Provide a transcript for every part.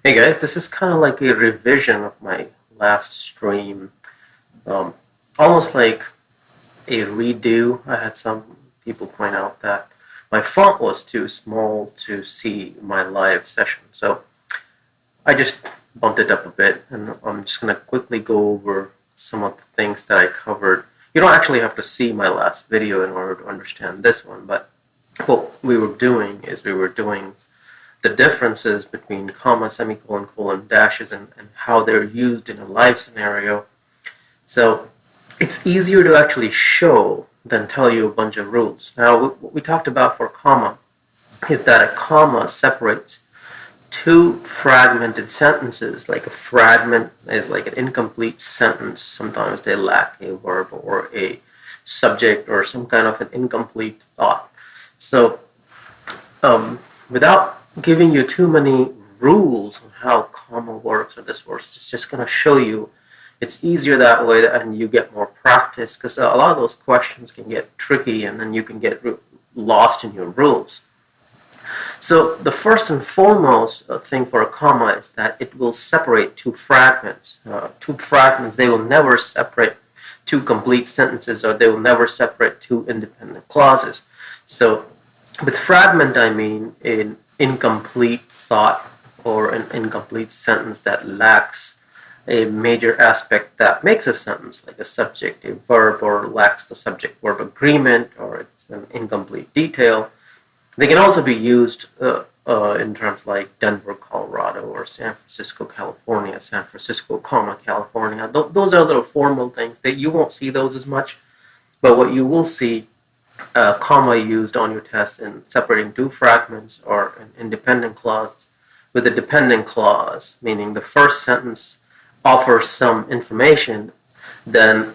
Hey guys, this is kind of like a revision of my last stream. Um, Almost like a redo. I had some people point out that my font was too small to see my live session. So I just bumped it up a bit, and I'm just going to quickly go over some of the things that I covered. You don't actually have to see my last video in order to understand this one, but what we were doing is we were doing the differences between comma, semicolon, colon, dashes, and how they're used in a live scenario. So it's easier to actually show than tell you a bunch of rules. Now, what we talked about for comma is that a comma separates two fragmented sentences. Like a fragment is like an incomplete sentence. Sometimes they lack a verb or a subject or some kind of an incomplete thought. So without giving you too many rules on how comma works or this works, it's just going to show you. It's easier that way, and you get more practice, because a lot of those questions can get tricky, and then you can get lost in your rules. So the first and foremost thing for a comma is that it will separate two fragments. They will never separate two complete sentences, or they will never separate two independent clauses. So with fragment, I mean an incomplete thought or an incomplete sentence that lacks a major aspect that makes a sentence, like a subject, a verb, or lacks the subject-verb agreement, or it's an incomplete detail. They can also be used in terms like Denver, Colorado, or San Francisco, California, San Francisco, comma, California. Those are little formal things that you won't see those as much, but what you will see comma used on your test in separating two fragments or an independent clause with a dependent clause, meaning the first sentence offers some information, then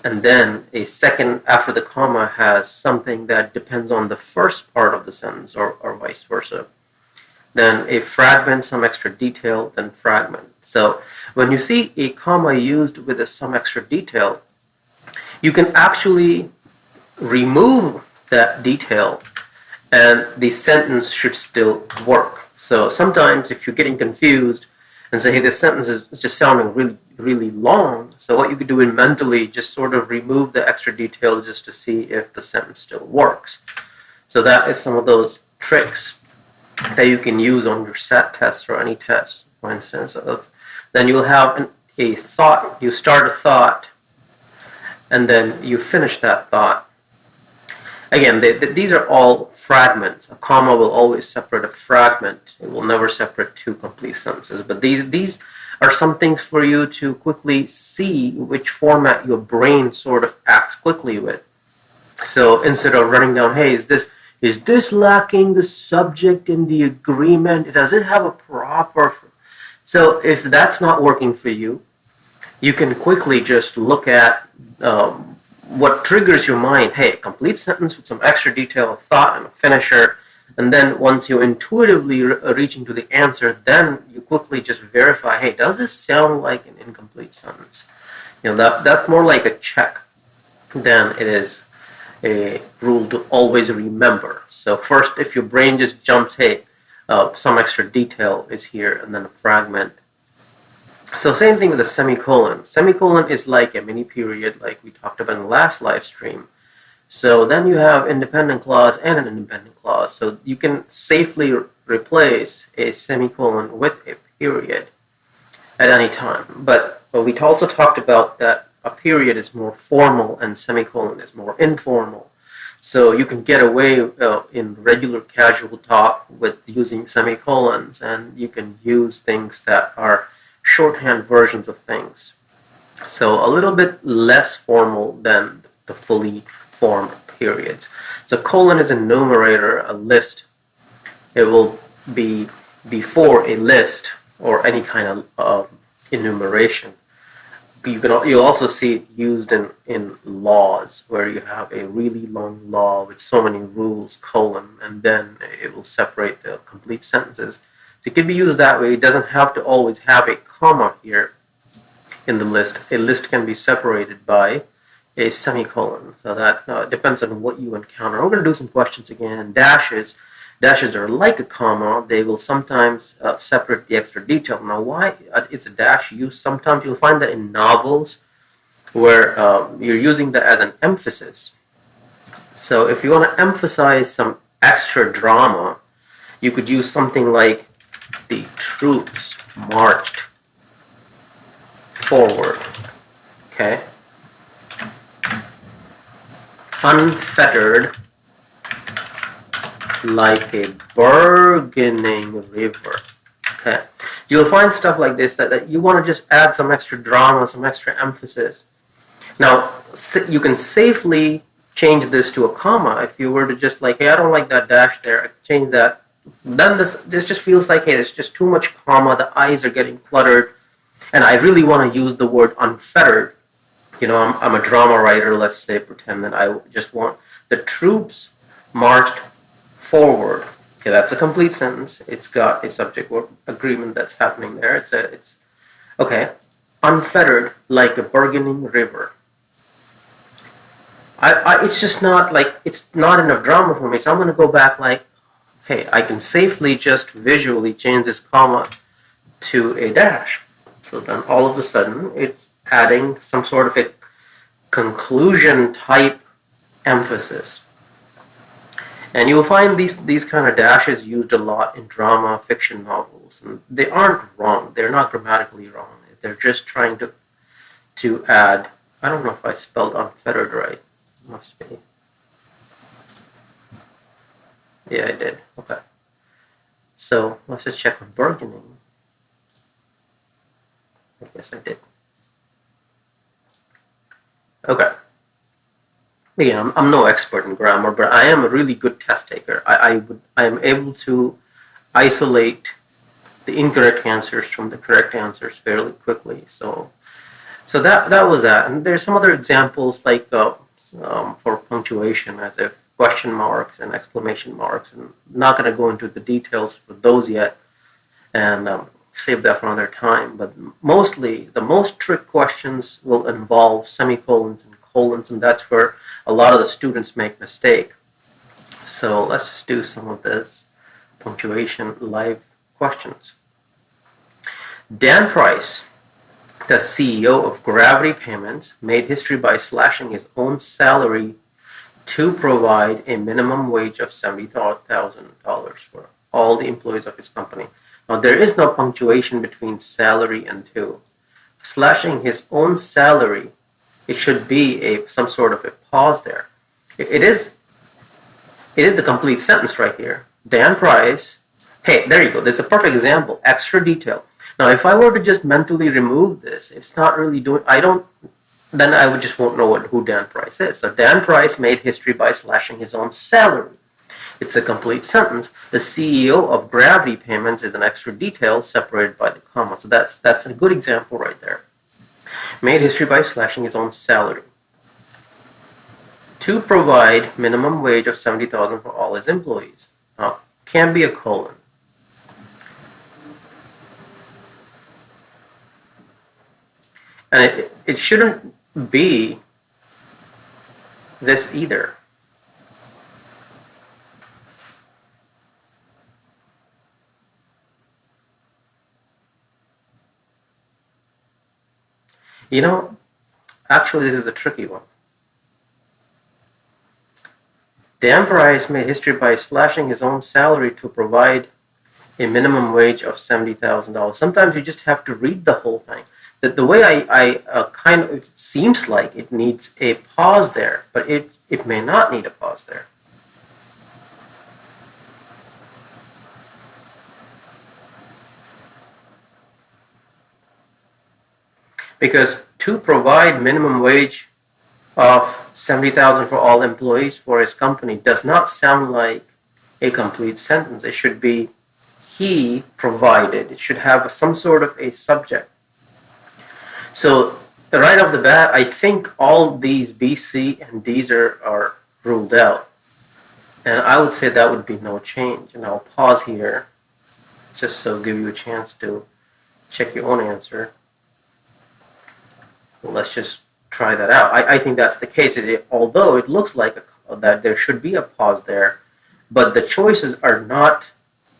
a second after the comma has something that depends on the first part of the sentence, or vice versa. Then a fragment, some extra detail, then fragment. So when you see a comma used with some extra detail, you can actually remove that detail and the sentence should still work. So sometimes if you're getting confused and say, hey, this sentence is just sounding really, really long, so what you could do is mentally just sort of remove the extra detail just to see if the sentence still works. So that is some of those tricks that you can use on your SAT tests or any test, for instance. Then you'll have a thought, you start a thought, and then you finish that thought. Again, these are all fragments. A comma will always separate a fragment. It will never separate two complete sentences. But these are some things for you to quickly see which format your brain sort of acts quickly with. So instead of running down, hey, is this lacking the subject in the agreement? Does it have a proper... So if that's not working for you, you can quickly just look at what triggers your mind. Hey, a complete sentence with some extra detail, a thought, and a finisher. And then once you intuitively reach into the answer, then you quickly just verify, hey, does this sound like an incomplete sentence? That's more like a check than it is a rule to always remember. So first, if your brain just jumps, hey, some extra detail is here, and then a fragment. So same thing with a semicolon. Semicolon is like a mini period, like we talked about in the last live stream. So then you have independent clause and an independent clause. So you can safely replace a semicolon with a period at any time. But we also talked about that a period is more formal and semicolon is more informal. So you can get away in regular casual talk with using semicolons, and you can use things that are shorthand versions of things. So a little bit less formal than the fully formed periods. So colon is a numerator, a list. It will be before a list or any kind of enumeration. You'll also see it used in laws, where you have a really long law with so many rules, colon, and then it will separate the complete sentences. So it can be used that way. It doesn't have to always have a comma here in the list. A list can be separated by a semicolon. So that depends on what you encounter. We're going to do some questions again. And dashes dashes are like a comma. They will sometimes separate the extra detail. Now, why is a dash used? Sometimes you'll find that in novels where you're using that as an emphasis. So if you want to emphasize some extra drama, you could use something like the troops marched forward. Okay. Unfettered like a burgeoning river. Okay. You'll find stuff like this that you want to just add some extra drama, some extra emphasis. Now, you can safely change this to a comma. If you were to just like, hey, I don't like that dash there, I change that. Then this just feels like, hey, there's just too much comma, the eyes are getting cluttered, and I really want to use the word unfettered. You know, I'm a drama writer, let's say, pretend that I just want the troops marched forward. Okay, that's a complete sentence. It's got a subject-verb agreement that's happening there. It's okay. Unfettered like a burgeoning river. It's just not like, it's not enough drama for me. So I'm going to go back like, hey, I can safely just visually change this comma to a dash. So then all of a sudden it's adding some sort of a conclusion type emphasis. And you'll find these kind of dashes used a lot in drama fiction novels. And they aren't wrong. They're not grammatically wrong. They're just trying to add, I don't know if I spelled unfettered right. Must be. Yeah, I did. Okay. So let's just check on burgeoning. I guess I did. Okay. Again, I'm no expert in grammar, but I am a really good test taker. I am able to isolate the incorrect answers from the correct answers fairly quickly. So that was that. And there's some other examples like for punctuation, as if question marks and exclamation marks. And I'm not going to go into the details for those yet, and save that for another time. But mostly, the most trick questions will involve semicolons and colons, and that's where a lot of the students make mistake. So let's just do some of this punctuation live questions. Dan Price, the CEO of Gravity Payments, made history by slashing his own salary to provide a minimum wage of $70,000 for all the employees of his company. Now, there is no punctuation between salary and to. Slashing his own salary, it should be some sort of a pause there. It is a complete sentence right here. Dan Price, hey, there you go. There's a perfect example. Extra detail. Now, if I were to just mentally remove this, it's not really doing, then I would just won't know who Dan Price is. So Dan Price made history by slashing his own salary. It's a complete sentence. The CEO of Gravity Payments is an extra detail separated by the comma. So that's a good example right there. Made history by slashing his own salary to provide minimum wage of $70,000 for all his employees. Now, can be a colon. And it shouldn't be this either. You know, actually, this is a tricky one. Dan Price made history by slashing his own salary to provide a minimum wage of $70,000. Sometimes you just have to read the whole thing. The way I kind of, it seems like it needs a pause there, but it may not need a pause there. Because to provide minimum wage of $70,000 for all employees for his company does not sound like a complete sentence. It should be he provided. It should have some sort of a subject. So right off the bat, I think all these B, C, and D's are ruled out. And I would say that would be no change. And I'll pause here just so give you a chance to check your own answer. Well, let's just try that out. I think that's the case. Although it looks like that there should be a pause there, but the choices are not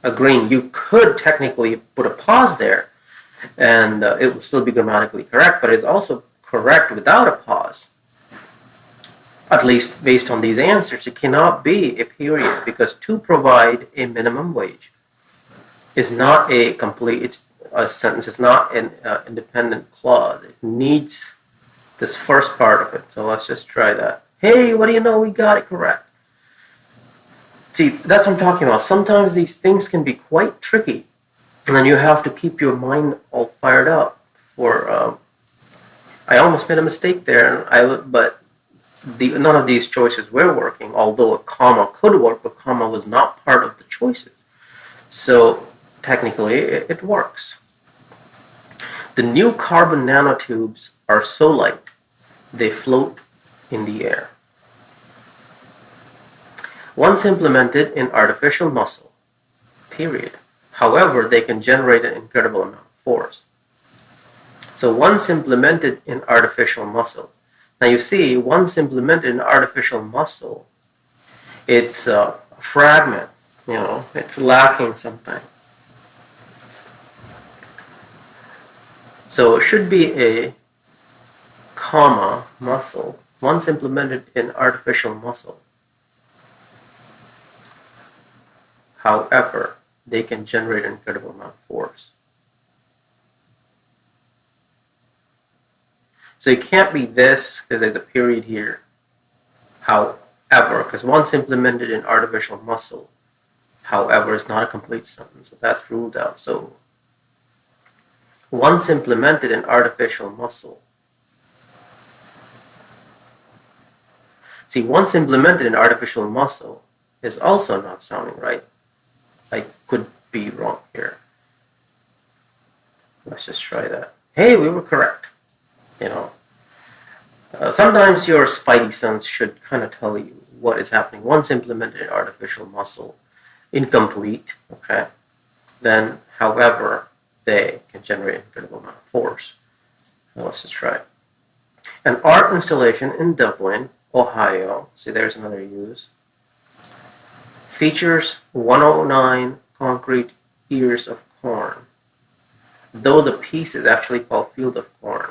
agreeing. You could technically put a pause there, and it will still be grammatically correct, but it's also correct without a pause. At least based on these answers, it cannot be a period, because to provide a minimum wage is not a complete a sentence. It's not an independent clause. It needs this first part of it. So let's just try that. Hey, what do you know? We got it correct. See, that's what I'm talking about. Sometimes these things can be quite tricky, and then you have to keep your mind all fired up. I almost made a mistake there, but none of these choices were working, although a comma could work, but comma was not part of the choices. So technically, it works. The new carbon nanotubes are so light, they float in the air. Once implemented in artificial muscle, period. However, they can generate an incredible amount of force. So once implemented in artificial muscle. Now you see, once implemented in artificial muscle, it's a fragment, it's lacking something. So it should be a comma, muscle, once implemented in artificial muscle. However, they can generate an incredible amount of force. So it can't be this, because there's a period here. However, because once implemented in artificial muscle, however, is not a complete sentence. So that's ruled out. So once implemented in artificial muscle. See, once implemented in artificial muscle is also not sounding right. I could be wrong here. Let's just try that. Hey, we were correct. Sometimes your spidey sense should kind of tell you what is happening. Once implemented in artificial muscle, incomplete, okay? Then, however, they can generate an incredible amount of force. Now let's just try it. An art installation in Dublin, Ohio, see there's another use, features 109 concrete ears of corn, though the piece is actually called Field of Corn.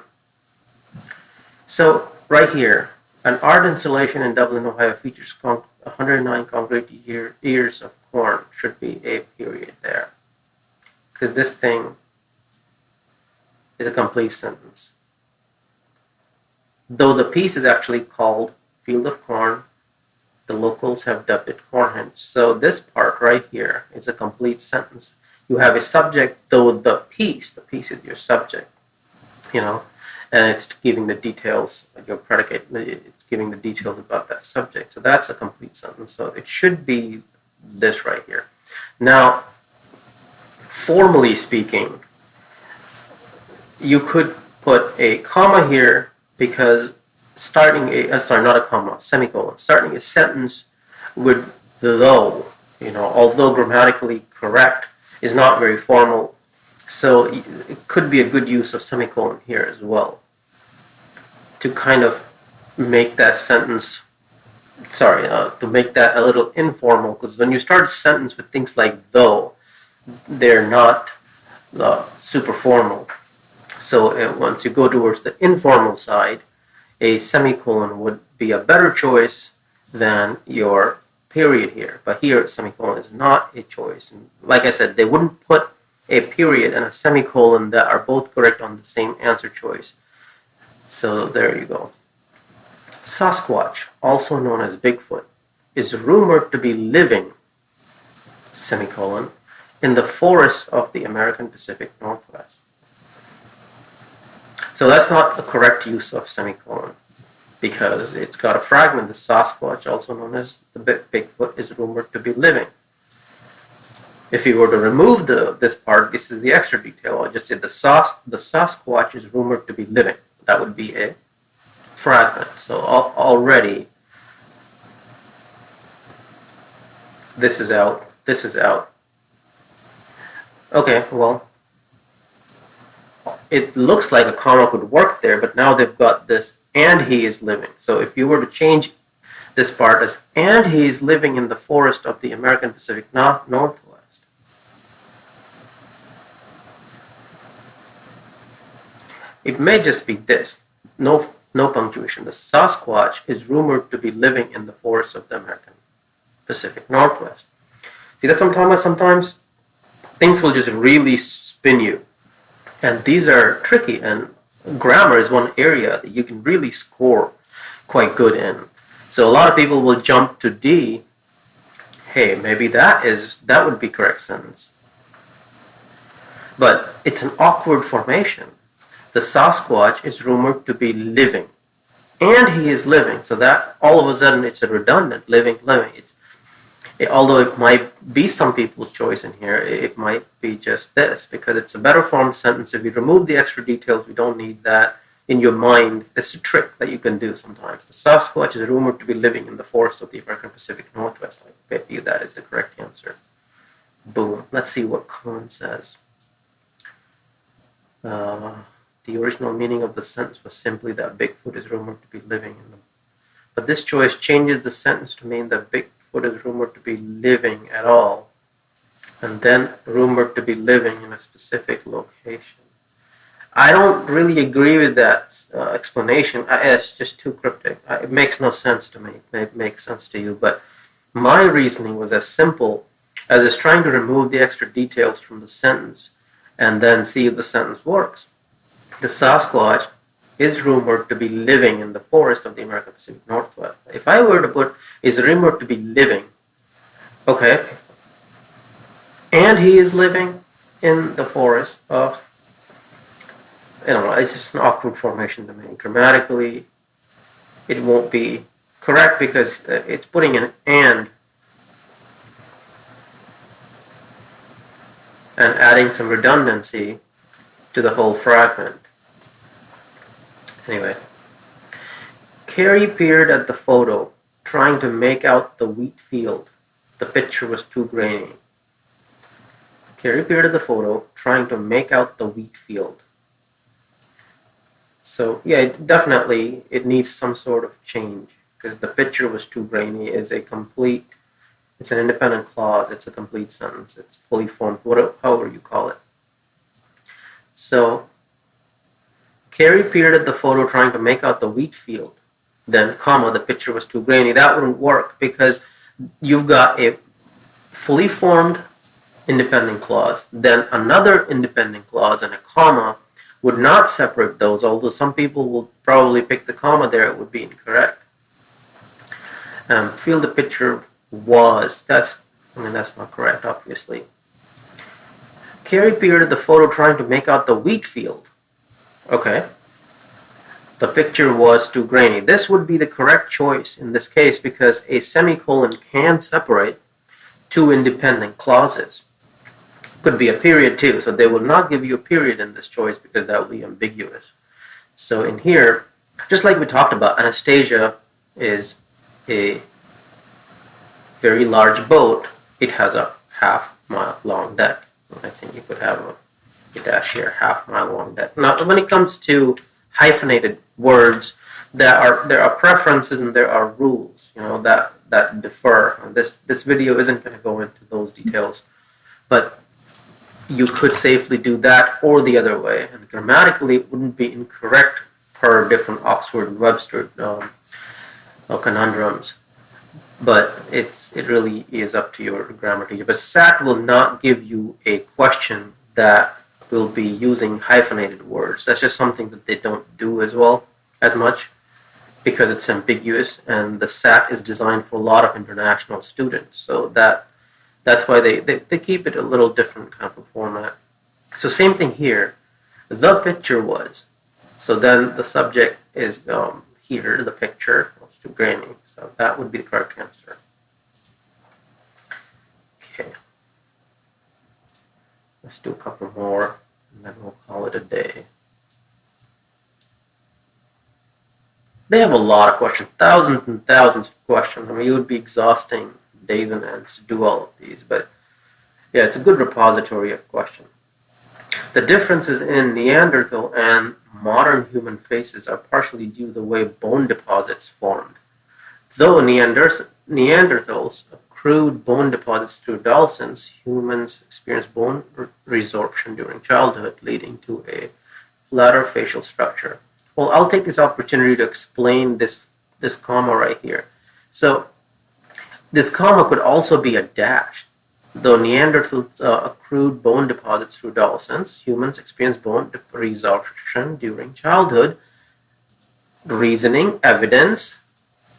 So, right here, an art installation in Dublin, Ohio features 109 concrete ears of corn. Should be a period there. Because this thing is a complete sentence. Though the piece is actually called Field of Corn, the locals have dubbed it Cornhenge. So this part right here is a complete sentence. You have a subject, though the piece is your subject, and it's giving the details, your predicate, it's giving the details about that subject. So that's a complete sentence. So it should be this right here. Now, formally speaking, you could put a comma here because starting not a comma, semicolon, starting a sentence with the though, although grammatically correct, is not very formal. So it could be a good use of semicolon here as well to kind of make that sentence, to make that a little informal, because when you start a sentence with things like though, they're not super formal. So once you go towards the informal side, a semicolon would be a better choice than your period here. But here, semicolon is not a choice. And like I said, they wouldn't put a period and a semicolon that are both correct on the same answer choice. So there you go. Sasquatch, also known as Bigfoot, is rumored to be living, semicolon, in the forests of the American Pacific Northwest. So that's not a correct use of semicolon, because it's got a fragment. The Sasquatch, also known as the Bigfoot, is rumored to be living. If you were to remove this part, this is the extra detail. I'll just say the Sasquatch is rumored to be living. That would be a fragment. So already, this is out. This is out. Okay, well, it looks like a comma could work there, but now they've got this, and he is living. So if you were to change This part is, and he is living in the forest of the American Pacific Northwest. It may just be this. No punctuation. The Sasquatch is rumored to be living in the forests of the American Pacific Northwest. See, that's what I'm talking about. Sometimes things will just really spin you. And these are tricky, and grammar is one area that you can really score quite good in. So a lot of people will jump to D. Hey, maybe that would be correct sentence. But it's an awkward formation. The Sasquatch is rumored to be living. And he is living. So that all of a sudden it's a redundant, living. Although it might be some people's choice in here, it might be just this, because it's a better formed sentence. If you remove the extra details, we don't need that in your mind. It's a trick that you can do sometimes. The Sasquatch is rumored to be living in the forests of the American Pacific Northwest. I bet you that is the correct answer. Boom. Let's see what Cohen says. The original meaning of the sentence was simply that Bigfoot is rumored to be living in them. But this choice changes the sentence to mean that Bigfoot is rumored to be living at all, and then rumored to be living in a specific location. I don't really agree with that explanation. It's just too cryptic. It makes no sense to me. It makes sense to you, but my reasoning was as simple as just trying to remove the extra details from the sentence and then see if the sentence works. The Sasquatch is rumored to be living in the forest of the American Pacific Northwest. If I were to put is rumored to be living, okay, and he is living in the forest of, it's just an awkward formation to me. Grammatically, it won't be correct because it's putting an and adding some redundancy to the whole fragment. Anyway, Carrie peered at the photo, trying to make out the wheat field. The picture was too grainy. Carrie peered at the photo, trying to make out the wheat field. So yeah, definitely it needs some sort of change, because the picture was too grainy is it's an independent clause, it's a complete sentence, it's fully formed, however you call it. So Carrie peered at the photo trying to make out the wheat field. Then, comma, the picture was too grainy. That wouldn't work because you've got a fully formed independent clause, then another independent clause, and a comma would not separate those, although some people will probably pick the comma there, it would be incorrect. Feel the picture was, that's not correct, obviously. Carrie peered at the photo trying to make out the wheat field. Okay. The picture was too grainy. This would be the correct choice in this case because a semicolon can separate two independent clauses. Could be a period too, so they will not give you a period in this choice because that will be ambiguous. So in here, just like we talked about, Anastasia is a very large boat. It has a half-mile long deck. I think you could have a dash here, half-mile long deck. Now, when it comes to hyphenated words, there are preferences and there are rules, that differ. And this video isn't going to go into those details, but you could safely do that or the other way, and grammatically it wouldn't be incorrect per different Oxford and Webster conundrums. But it really is up to your grammar teacher. But SAT will not give you a question that will be using hyphenated words. That's just something that they don't do as much because it's ambiguous, and the SAT is designed for a lot of international students. So that's why they keep it a little different kind of a format. So same thing here. The picture was. So then the subject is here, the picture. It's too grainy. So that would be the correct answer. Okay. Let's do a couple more, and then we'll call it a day. They have a lot of questions, thousands and thousands of questions. I mean, it would be exhausting days and ends to do all of these, but yeah, it's a good repository of questions. The differences in Neanderthal and modern human faces are partially due to the way bone deposits formed. Though Neanderthals accrued bone deposits through adolescence, humans experience bone resorption during childhood, leading to a flatter facial structure. Well, I'll take this opportunity to explain this comma right here. So this comma could also be a dash. Though Neanderthals accrued bone deposits through adolescence, humans experience bone resorption during childhood. Reasoning, evidence,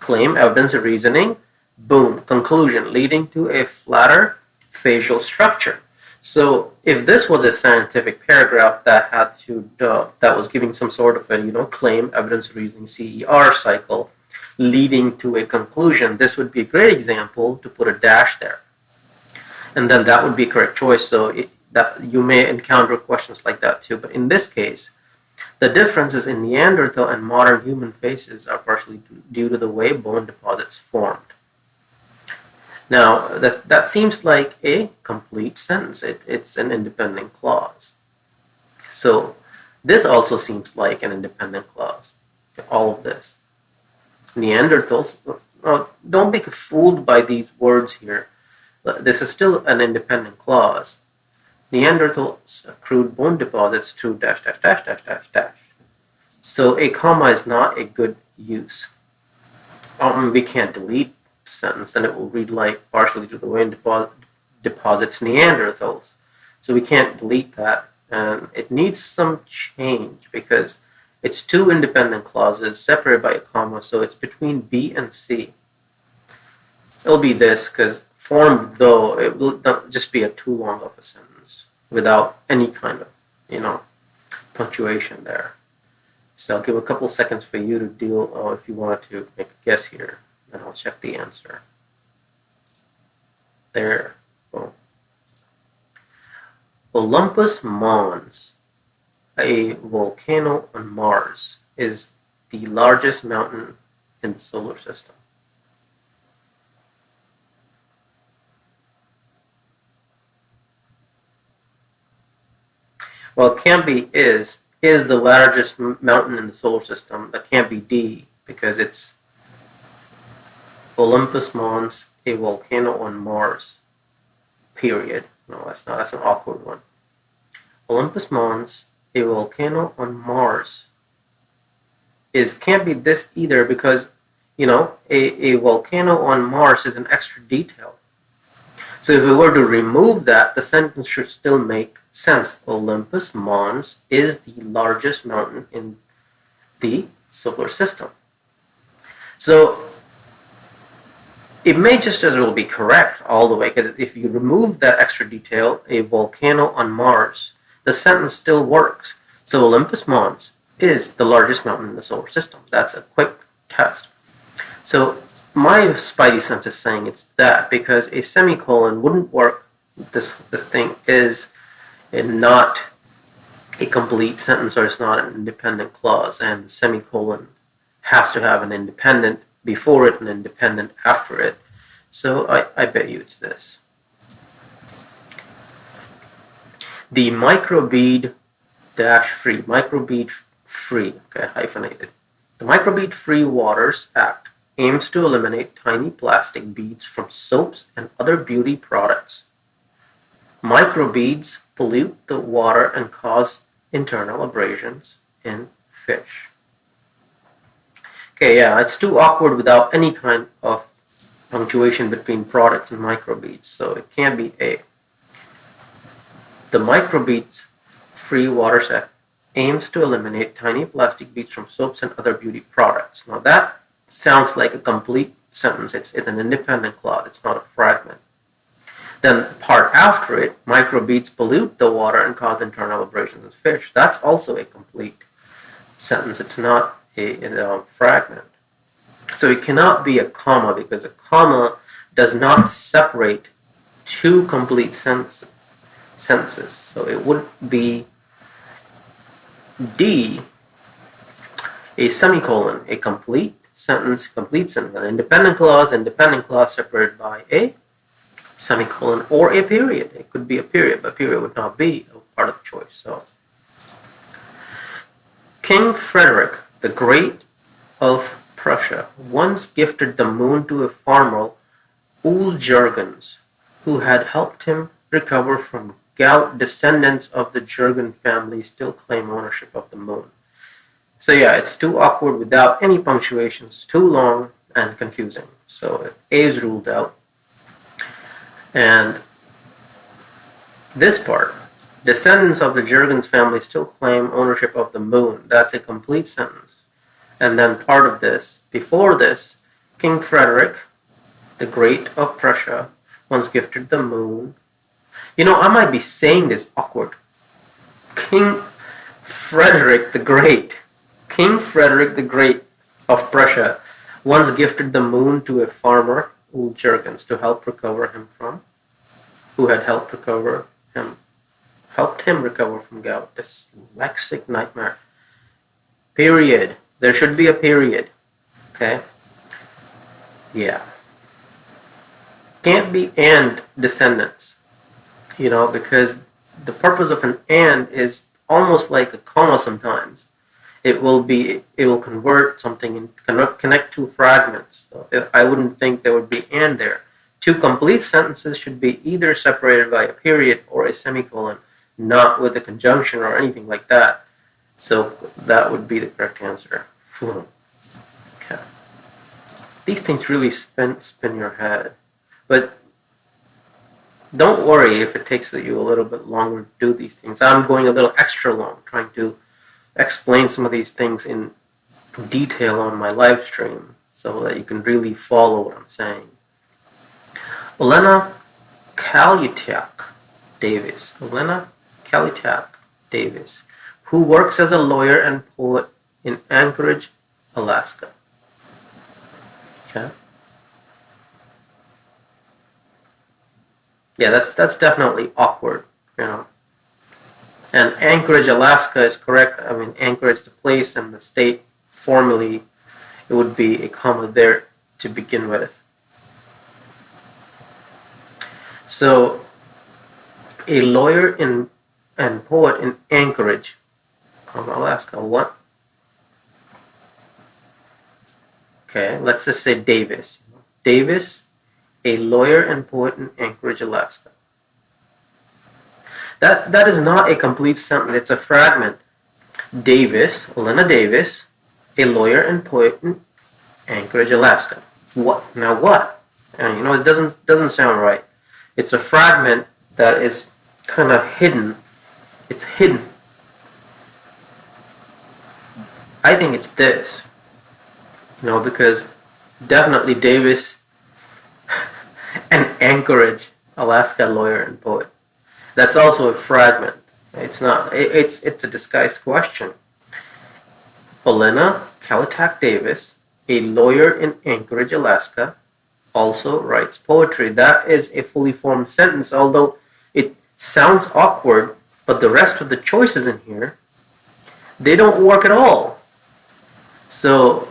claim, evidence, reasoning, boom, conclusion, leading to a flatter facial structure. So if this was a scientific paragraph that had to that was giving some sort of a claim, evidence, reasoning, CER cycle, leading to a conclusion, this would be a great example to put a dash there, and then that would be a correct choice. So that you may encounter questions like that too. But in this case, the differences in Neanderthal and modern human faces are partially due to the way bone deposits formed. Now, that seems like a complete sentence. It's an independent clause. So this also seems like an independent clause. All of this. Neanderthals, don't be fooled by these words here. This is still an independent clause. Neanderthals accrued bone deposits through dash, dash, dash, dash, dash, dash. So a comma is not a good use. We can't delete the sentence, then it will read like partially to the way deposits Neanderthals. So we can't delete that, and it needs some change because it's two independent clauses separated by a comma, so it's between B and C. It'll be this, because formed though, it will just be a too long of a sentence without any kind of, punctuation there. So I'll give a couple seconds for you to deal, if you wanted to make a guess here, then I'll check the answer. There. Boom. Olympus Mons, a volcano on Mars, is the largest mountain in the solar system. Well, it can't be is the largest mountain in the solar system. That can't be D, because it's Olympus Mons, a volcano on Mars, period. No, that's not. That's an awkward one. Olympus Mons, a volcano on Mars, can't be this either, because a volcano on Mars is an extra detail. So if we were to remove that, the sentence should still make sense. Olympus Mons is the largest mountain in the solar system. So it may just as well be correct all the way, because if you remove that extra detail, a volcano on Mars, the sentence still works. So Olympus Mons is the largest mountain in the solar system. That's a quick test. So my spidey sense is saying it's that, because a semicolon wouldn't work. This thing is not a complete sentence, or it's not an independent clause, and the semicolon has to have an independent before it and independent after it. So I bet you it's this. The microbead free, okay, hyphenated. The Microbead Free Waters Act aims to eliminate tiny plastic beads from soaps and other beauty products. Microbeads pollute the water and cause internal abrasions in fish. Okay, yeah, it's too awkward without any kind of punctuation between products and microbeads, so it can't be A. The Microbeads Free Waters Act aims to eliminate tiny plastic beads from soaps and other beauty products. Now that sounds like a complete sentence. It's an independent clause. It's not a fragment. Then part after it, microbeads pollute the water and cause internal abrasions in fish. That's also a complete sentence. It's not a fragment. So it cannot be a comma, because a comma does not separate two complete sentences. So it would be D, a semicolon, a complete sentence, an independent clause separated by a semicolon or a period. It could be a period, but period would not be a part of the choice. So King Frederick the Great of Prussia once gifted the moon to a farmer, Jurgens, who had helped him recover from gout. Descendants of the Jurgen family still claim ownership of the moon. So yeah, it's too awkward without any punctuations, too long and confusing. So A is ruled out. And this part, descendants of the Jurgens family still claim ownership of the moon. That's a complete sentence. And then part of this, before this, King Frederick the Great of Prussia once gifted the moon. I might be saying this awkward. King Frederick the Great of Prussia once gifted the moon to a farmer, Jurgens, to help recover him from, who had helped him recover from gout. Dyslexic nightmare. Period. There should be a period. Okay? Yeah. Can't be and descendants. Because the purpose of an and is almost like a comma sometimes. It will convert something and connect two fragments. So I wouldn't think there would be and there. Two complete sentences should be either separated by a period or a semicolon, not with a conjunction or anything like that. So that would be the correct answer. Okay. These things really spin your head. But don't worry if it takes you a little bit longer to do these things. I'm going a little extra long trying to explain some of these things in detail on my live stream so that you can really follow what I'm saying. Elena Kalutak Davis, who works as a lawyer and poet in Anchorage, Alaska. Okay. Yeah, that's definitely awkward, And Anchorage, Alaska is correct. I mean, Anchorage, the place, and the state, formally, it would be a comma there to begin with. So, a lawyer and poet in Anchorage, Alaska. What? Okay, let's just say Davis. Davis, a lawyer and poet in Anchorage, Alaska. That is not a complete sentence. It's a fragment. Elena Davis, a lawyer and poet in Anchorage, Alaska. What? Now what? And it doesn't sound right. It's a fragment that is kind of hidden. It's hidden. I think it's this. Because definitely Davis, an Anchorage, Alaska lawyer and poet. That's also a fragment. It's not. It's a disguised question. Elena Kalutak Davis, a lawyer in Anchorage, Alaska, also writes poetry. That is a fully formed sentence, although it sounds awkward, but the rest of the choices in here, they don't work at all. So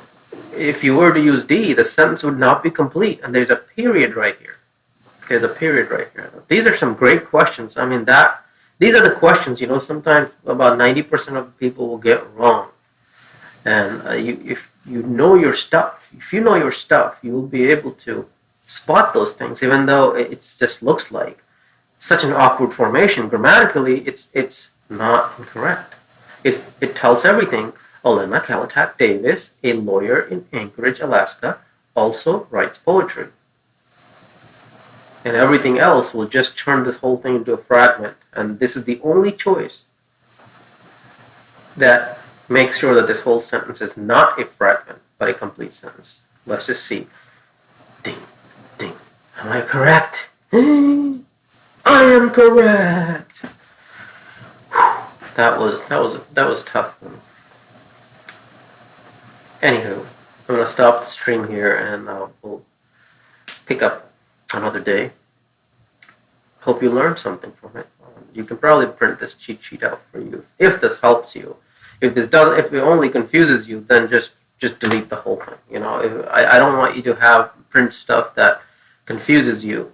if you were to use D, the sentence would not be complete, and there's a period right here. There's a period right here. These are some great questions. I mean, these are the questions, sometimes about 90% of people will get wrong. And if you know your stuff, you will be able to spot those things, even though it just looks like such an awkward formation. Grammatically, it's not incorrect. It tells everything. Elena Kalutak Davis, a lawyer in Anchorage, Alaska, also writes poetry. And everything else will just turn this whole thing into a fragment. And this is the only choice that makes sure that this whole sentence is not a fragment, but a complete sentence. Let's just see. Ding, ding. Am I correct? I am correct. That was tough. Anywho, I'm gonna stop the stream here, and we'll pick up another day. Hope you learned something from it. You can probably print this cheat sheet out for you if this helps you. If it only confuses you, then just delete the whole thing. I don't want you to have print stuff that confuses you.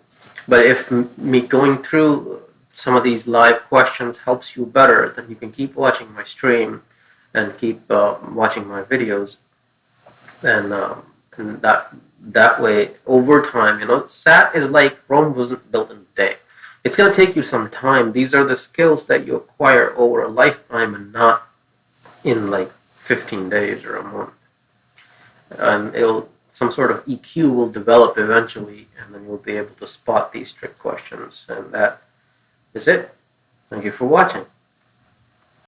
But if me going through some of these live questions helps you better, then you can keep watching my stream and keep watching my videos. And that way, over time, SAT is like Rome wasn't built in a day. It's going to take you some time. These are the skills that you acquire over a lifetime and not in like 15 days or a month. And some sort of EQ will develop eventually, and then you'll be able to spot these trick questions. And that is it. Thank you for watching.